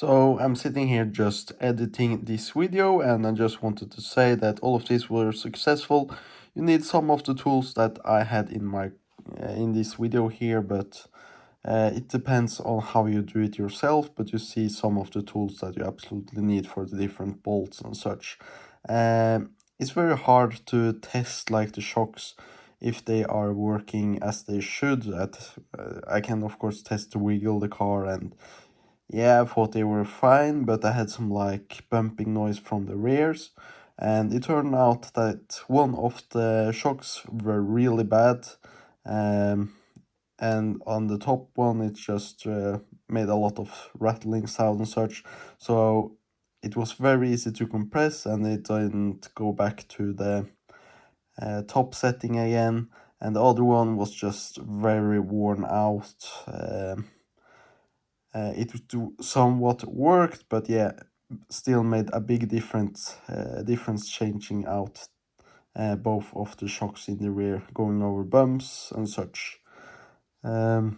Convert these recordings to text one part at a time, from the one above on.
So I'm sitting here just editing this video, and I just wanted to say that all of these were successful. You need some of the tools that I had in my in this video here, but it depends on how you do it yourself. But you see some of the tools that you absolutely need for the different bolts and such. It's very hard to test like the shocks if they are working as they should. I can of course test to wiggle the car, and yeah, I thought they were fine, but I had some like bumping noise from the rears, and it turned out that one of the shocks were really bad, and on the top one it just made a lot of rattling sound and such. So it was very easy to compress, and it didn't go back to the top setting again, and the other one was just very worn out. It somewhat worked, but yeah, still made a big difference changing out both of the shocks in the rear, going over bumps and such. But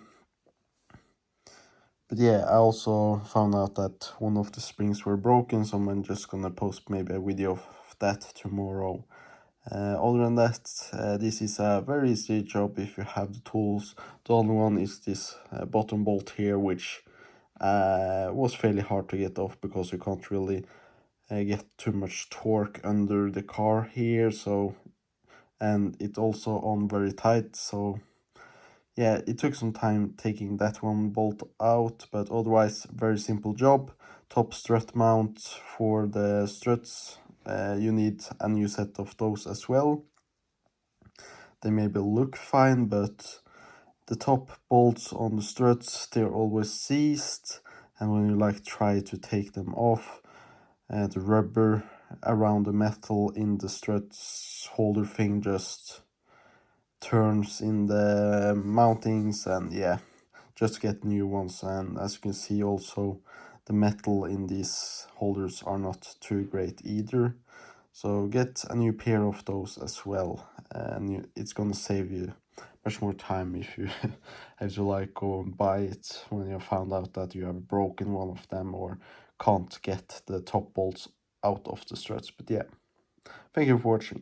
yeah, I also found out that one of the springs were broken, so I'm just gonna post maybe a video of that tomorrow. Other than that, this is a very easy job if you have the tools. The only one is this bottom bolt here, which was fairly hard to get off because you can't really get too much torque under the car here. So, and it also on very tight, so yeah, it took some time taking that one bolt out, but otherwise very simple job. Top strut mount for the struts, you need a new set of those as well. They maybe look fine, but the top bolts on the struts, they're always seized, and when you like try to take them off, the rubber around the metal in the struts holder thing just turns in the mountings, and yeah, just get new ones. And as you can see, also the metal in these holders are not too great either, so get a new pair of those as well, and it's gonna save you much more time if you have to like go and buy it when you found out that you have broken one of them or can't get the top bolts out of the struts. But yeah, thank you for watching.